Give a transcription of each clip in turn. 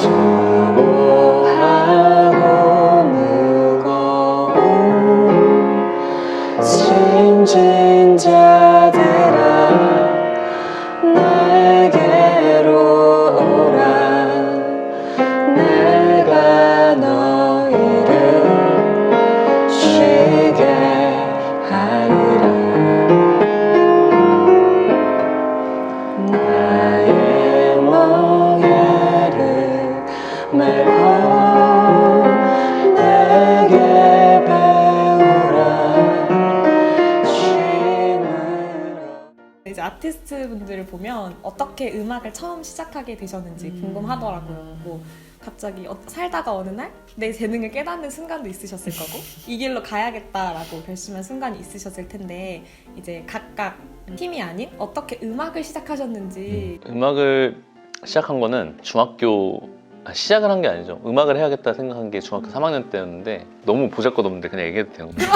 수고하고 무거운 짐진 자들아 내게로 오라 내가 너희를 쉬게 하리라 나의 멍에를 메고 내게 배우라 쉼으로. 이제 아티스트 분들을 보면 어떻게 음악을 처음 시작하게 되셨는지 궁금하더라고요. 뭐 갑자기 살다가 어느 날 내 재능을 깨닫는 순간도 있으셨을 거고 이 길로 가야겠다라고 결심한 순간이 있으셨을 텐데 이제 각각 팀이 아닌 어떻게 음악을 시작하셨는지. 음악을 시작한 거는 시작을 한 게 아니죠. 음악을 해야겠다 생각한 게 중학교 3학년 때였는데 너무 보잘것없는데 그냥 얘기해도 되는 거예요.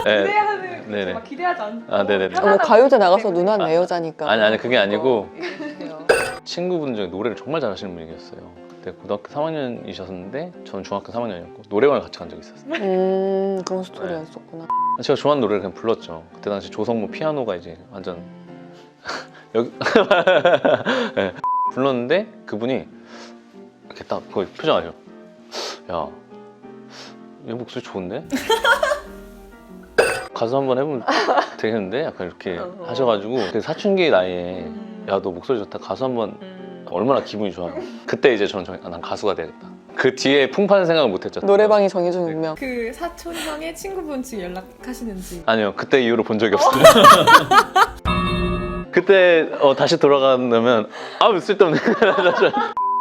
네. 기대하는 네네. 막 기대하지 않고 아, 네네네. 뭐 가요제 나가서 누나는 내 여자니까. 아니 그게 아니고 얘기해주세요. 친구분 중에 노래를 정말 잘하시는 분이 계셨어요. 그때 고등학교 3학년이셨는데 저는 중학교 3학년이었고 노래방을 같이 간 적이 있었어요. 그런 스토리가 있었구나. 제가 좋아하는 노래를 그냥 불렀죠. 그때 당시 조성모 피아노가 이제 완전 여기 네. 불렀는데 그분이 이렇게 딱 거의 표정 아니죠. 야, 얘 목소리 좋은데? 가수 한번 해보면 되겠는데? 약간 이렇게 하셔가지고 그 사춘기 나이에 야, 너 목소리 좋다. 가수 한번 얼마나 기분이 좋아. 그때 이제 저는 난 가수가 되겠다. 그 뒤에 풍파는 생각을 못했죠. 노래방이 정해준 운명. 그 사촌 형의 친구분 지금 연락하시는지. 아니요, 그때 이후로 본 적이 없어요. 그때 다시 돌아가면 아무 쓸데없는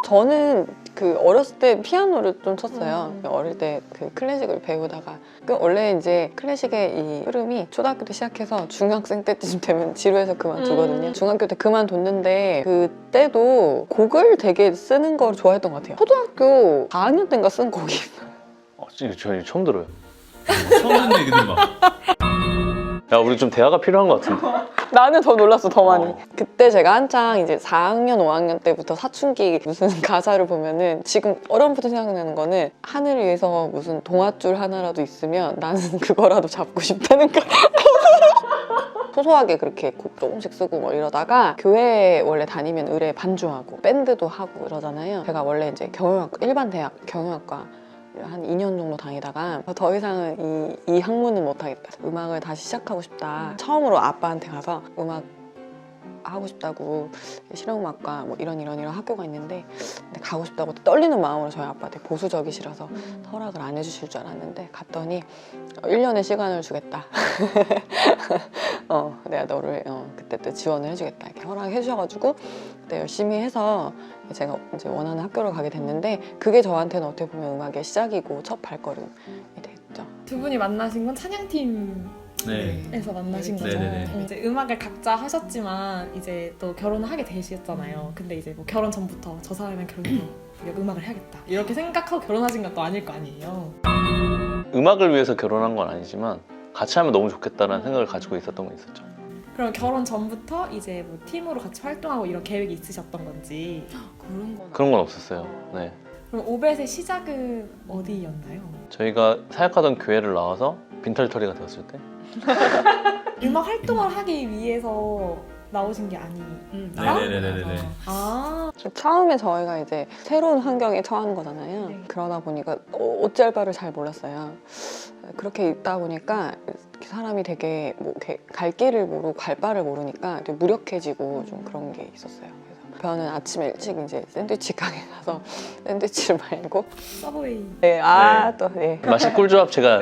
저는 그 어렸을 때 피아노를 좀 쳤어요. 어릴 때 그 클래식을 배우다가 원래 이제 클래식의 이 흐름이 초등학교 때 시작해서 중학생 때쯤 되면 지루해서 그만두거든요. 중학교 때 그만뒀는데 그때도 곡을 되게 쓰는 걸 좋아했던 것 같아요. 초등학교 4학년 때인가 쓴 곡이 있어요. 저 처음 들어요. 처음 듣는 얘기들 막. 야, 우리 좀 대화가 필요한 것 같은데. 나는 더 놀랐어, 더 많이. 그때 제가 한창 이제 4학년, 5학년 때부터 사춘기 무슨 가사를 보면은 지금 어렴풋이 생각나는 거는 하늘 위에서 무슨 동아줄 하나라도 있으면 나는 그거라도 잡고 싶다는 거. 소소하게 그렇게 곡 조금씩 쓰고 뭐 이러다가 교회 원래 다니면 의뢰 반주하고 밴드도 하고 이러잖아요. 제가 원래 이제 경영학과, 일반 대학 경영학과 한 2년 정도 다니다가 더 이상은 이 학문은 못하겠다. 음악을 다시 시작하고 싶다. 처음으로 아빠한테 가서 음악 하고 싶다고 실용음악과 뭐 이런 학교가 있는데 근데 가고 싶다고 떨리는 마음으로 저희 아빠 되게 보수적이시라서 허락을 안 해주실 줄 알았는데 갔더니 1년의 시간을 주겠다. 내가 너를 그때 또 지원을 해주겠다 이렇게 허락해 주셔가지고 그때 열심히 해서 제가 이제 원하는 학교를 가게 됐는데 그게 저한테는 어떻게 보면 음악의 시작이고 첫 발걸음이 됐죠. 두 분이 만나신 건 찬양팀 네. 에서 만나신 거죠. 네네네. 이제 음악을 각자 하셨지만 이제 또 결혼을 하게 되셨잖아요. 근데 이제 뭐 결혼 전부터 저 사람이랑 결혼해서 음악을 해야겠다 이렇게 생각하고 결혼하신 건 또 아닐 거 아니에요. 음악을 위해서 결혼한 건 아니지만 같이 하면 너무 좋겠다라는 생각을 가지고 있었던 건 있었죠. 그럼 결혼 전부터 이제 뭐 팀으로 같이 활동하고 이런 계획이 있으셨던 건지. 그런 건 없었어요. 네. 그럼 오벳의 시작은 어디였나요? 저희가 사역하던 교회를 나와서 빈털터리가 되었을 때 음악 활동을 하기 위해서 나오신 게 네네네네네. 아, 처음에 저희가 이제 새로운 환경에 처한 거잖아요. 네. 그러다 보니까 어찌할 바를 잘 몰랐어요. 그렇게 있다 보니까 사람이 되게 뭐 이렇게 갈 길을 모르고 갈 바를 모르니까 되게 무력해지고 좀 그런 게 있었어요. 그래서 저는 아침에 일찍 이제 샌드위치 가게 가서 샌드위치를 말고 서브웨이. 네, 또 네. 맛이 꿀조합 제가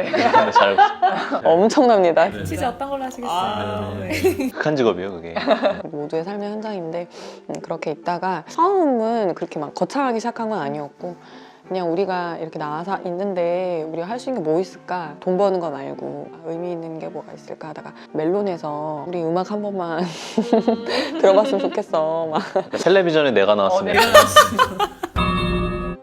잘 알고 있어요. 엄청납니다. 네. 치즈 어떤 걸로 하시겠어요? 아, 네. 극한 직업이에요, 그게. 모두의 삶의 현장인데 그렇게 있다가 처음은 그렇게 막 거창하게 시작한 건 아니었고 그냥 우리가 이렇게 나와서 있는데 우리가 할 수 있는 게 뭐 있을까? 돈 버는 거 말고 의미 있는 게 뭐가 있을까 하다가 멜론에서 우리 음악 한 번만 들어봤으면 좋겠어. 막 텔레비전에 내가 나왔으면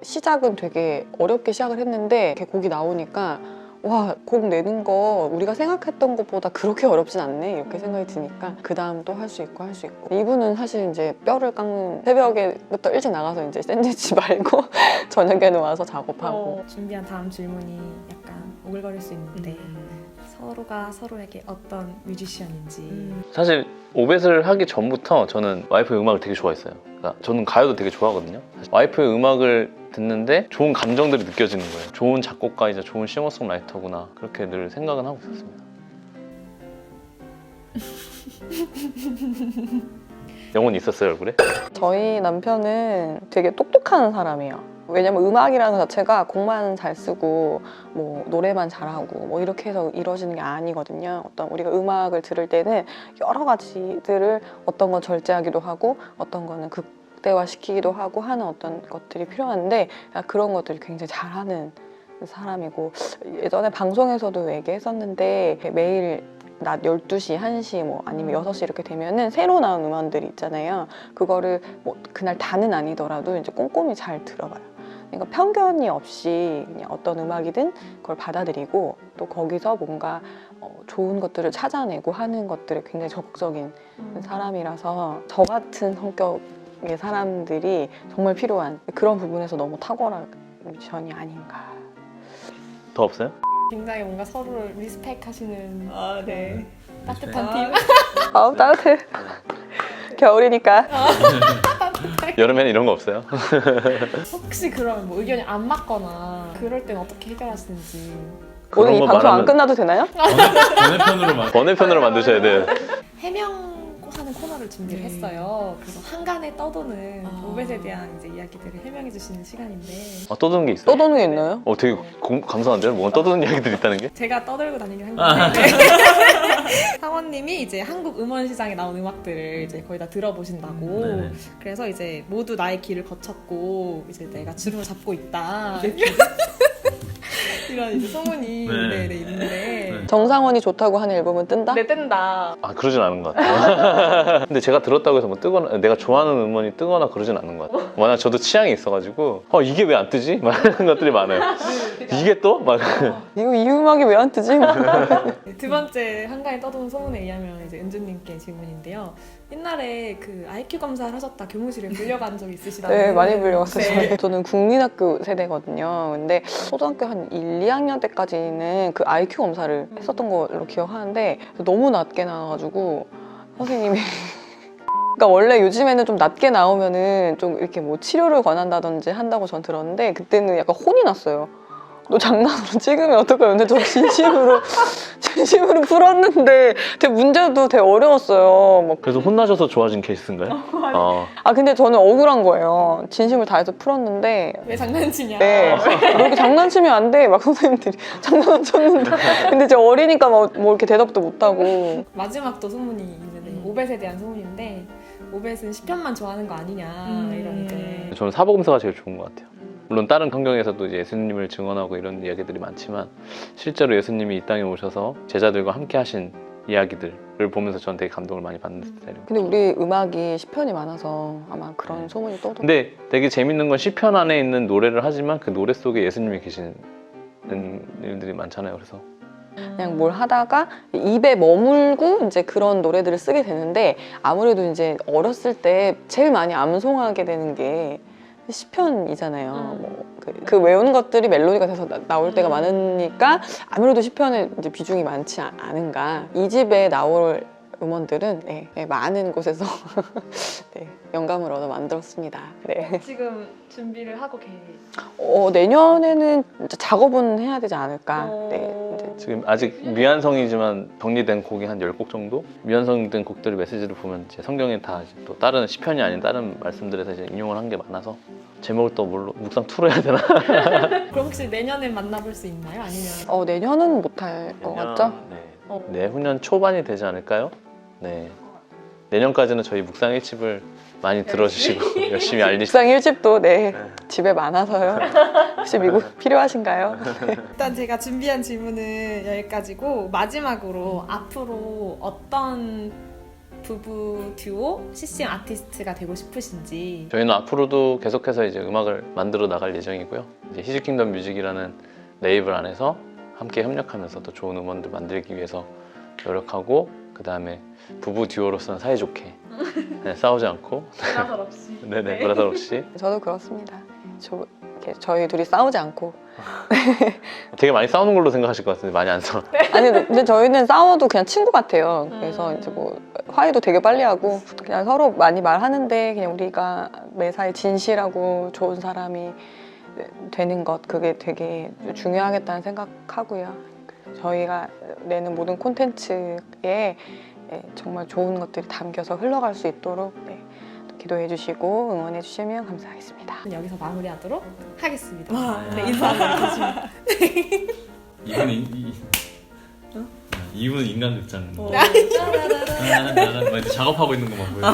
시작은 되게 어렵게 시작을 했는데 이렇게 곡이 나오니까 와, 곡 내는 거 우리가 생각했던 것보다 그렇게 어렵진 않네 이렇게 생각이 드니까 그 다음 또 할 수 있고 할 수 있고. 이분은 사실 이제 뼈를 깎는 새벽에부터 일찍 나가서 이제 샌드위치 말고 저녁에는 와서 작업하고. 준비한 다음 질문이 약간 오글거릴 수 있는데 서로가 서로에게 어떤 뮤지션인지. 사실 오벳을 하기 전부터 저는 와이프의 음악을 되게 좋아했어요. 그러니까 저는 가요도 되게 좋아하거든요. 와이프의 음악을 듣는데 좋은 감정들이 느껴지는 거예요. 좋은 작곡가이자 좋은 싱어송라이터구나 그렇게 늘 생각은 하고 있었습니다. 영혼이 있었어요 얼굴에? 저희 남편은 되게 똑똑한 사람이에요. 왜냐면 음악이라는 것 자체가 곡만 잘 쓰고 뭐 노래만 잘하고 뭐 이렇게 해서 이루어지는 게 아니거든요. 어떤 우리가 음악을 들을 때는 여러 가지들을 어떤 건 절제하기도 하고 어떤 거는 극대화시키기도 하고 하는 어떤 것들이 필요한데 그런 것들을 굉장히 잘하는 사람이고, 예전에 방송에서도 얘기했었는데 매일 낮 12시, 1시 뭐 아니면 6시 이렇게 되면은 새로 나온 음원들이 있잖아요. 그거를 뭐 그날 다는 아니더라도 이제 꼼꼼히 잘 들어봐요. 그러니까 편견이 없이 그냥 어떤 음악이든 그걸 받아들이고 또 거기서 뭔가 좋은 것들을 찾아내고 하는 것들에 굉장히 적극적인 사람이라서 저 같은 성격의 사람들이 정말 필요한 그런 부분에서 너무 탁월한 뮤지션이 아닌가. 더 없어요? 굉장히 뭔가 서로를 리스펙하시는 네. 따뜻한 아, 팀. 아우 따뜻해. 겨울이니까. 여름에는 이런 거 없어요? 혹시 그러면 뭐 의견이 안 맞거나 그럴 땐 어떻게 해결하시는지. 오늘 이 거 방송 안 말하면 끝나도 되나요? 번외편으로 번외편으로 만드셔야 돼요. 해명하는 코너를 준비를 했어요. 그래서 한간에 떠도는 오벳에 대한 이제 이야기들을 해명해 주시는 시간인데 떠드는 게 있어요? 떠도는 게 있나요? 되게 감사한데요? 뭔가 떠드는 이야기들이 있다는 게? 제가 떠들고 다니긴 한 건데 사원님이 이제 한국 음원 시장에 나온 음악들을 이제 거의 다 들어보신다고. 네네. 그래서 이제 모두 나의 길을 거쳤고 이제 내가 주름을 잡고 있다. 이런 이제 소문이 네. 있는데 정상원이 좋다고 하는 앨범은 뜬다? 내 뜬다. 그러진 않은 것 같아요. 근데 제가 들었다고 해서 뭐 뜨거나 내가 좋아하는 음원이 뜨거나 그러진 않는 것 같아요. 워낙 저도 취향이 있어가지고 이게 왜 안 뜨지? 막 이런 것들이 많아요. 이게 또? 막 이거 이 음악이 왜 안 뜨지? 두 번째 한간에 떠도는 소문에 의하면 이제 은주님께 질문인데요. 옛날에 그 IQ 검사를 하셨다 교무실에 불려간 적 있으시다고? 네, 많이 불려갔어요. 네. 저는 국민학교 세대거든요. 근데 초등학교 한 1, 2학년 때까지는 그 IQ 검사를 했었던 걸로 기억하는데 너무 낮게 나와가지고 선생님이 그러니까 원래 요즘에는 좀 낮게 나오면은 좀 이렇게 뭐 치료를 권한다든지 한다고 전 들었는데 그때는 약간 혼이 났어요. 너 장난으로 찍으면 어떡해요? 근데 저 진심으로 풀었는데 되게 문제도 되게 어려웠어요. 막. 그래서 혼나셔서 좋아진 케이스인가요? 근데 저는 억울한 거예요. 진심을 다해서 풀었는데 왜 장난치냐? 네. 이렇게 장난치면 안 돼. 막 선생님들이 장난 쳤는데. 근데 제가 어리니까 뭐 이렇게 대답도 못하고. 마지막 또 소문이 있는데 오벳에 대한 소문인데 오벳은 10편만 좋아하는 거 아니냐 이러는데 저는 사복음서가 제일 좋은 것 같아요. 물론 다른 환경에서도 이제 예수님을 증언하고 이런 이야기들이 많지만 실제로 예수님이 이 땅에 오셔서 제자들과 함께 하신 이야기들을 보면서 저는 되게 감동을 많이 받는 스타일이에요. 근데 우리 음악이 시편이 많아서 아마 그런 소문이 떠도. 근데 되게 재밌는 건 시편 안에 있는 노래를 하지만 그 노래 속에 예수님이 계시는 일들이 많잖아요. 그래서 그냥 뭘 하다가 입에 머물고 이제 그런 노래들을 쓰게 되는데 아무래도 이제 어렸을 때 제일 많이 암송하게 되는 게 시편이잖아요. 그 외우는 것들이 멜로디가 돼서 나올 때가 많으니까 아무래도 시편에 이제 비중이 많지 않은가. 이 집에 나올 음원들은 많은 곳에서 영감을 얻어 만들었습니다. 네. 지금 준비를 하고 계세요? 내년에는 이제 작업은 해야 되지 않을까. 이제 지금 아직 미완성이지만 정리된 곡이 한 10곡 정도? 미완성된 곡들의 메시지를 보면 이제 성경에 다 이제 또 다른 시편이 아닌 다른 말씀들에서 이제 인용을 한 게 많아서 제목을 또 뭘로 묵상 투로 해야 되나? 그럼 혹시 내년에 만나볼 수 있나요? 아니면 내년은 못할 것 같죠? 네, 내후년 초반이 되지 않을까요? 네. 내년까지는 저희 묵상 1집을 많이 들어주시고 열심히 알리시고 묵상 1집도 집에 많아서요. 혹시 미국 필요하신가요? 일단 제가 준비한 질문은 여기까지고 마지막으로 앞으로 어떤 부부 듀오 CCM 아티스트가 되고 싶으신지. 저희는 앞으로도 계속해서 이제 음악을 만들어 나갈 예정이고요. 이제 히즈킹덤 뮤직이라는 레이블 안에서 함께 협력하면서 더 좋은 음원들 만들기 위해서 노력하고 그 다음에 부부 듀오로서는 사이좋게 네, 싸우지 않고 불화설 없이. 네네 불화설 없이 저도 그렇습니다. 저희 둘이 싸우지 않고 되게 많이 싸우는 걸로 생각하실 것 같은데 많이 안 싸워. 아니 근데 저희는 싸워도 그냥 친구 같아요. 그래서 이제 뭐 화해도 되게 빨리 하고 그냥 서로 많이 말하는데 그냥 우리가 매사에 진실하고 좋은 사람이 되는 것 그게 되게 중요하겠다는 생각하고요. 저희가 내는 모든 콘텐츠에 정말 좋은 것들이 담겨서 흘러갈 수 있도록 기도해 주시고 응원해 주시면 감사하겠습니다. 여기서 마무리하도록 하겠습니다. 와. 네, 인사 한번 해주시면. 이분은 인간 극장. 어. 작업하고 있는 것만 보여요.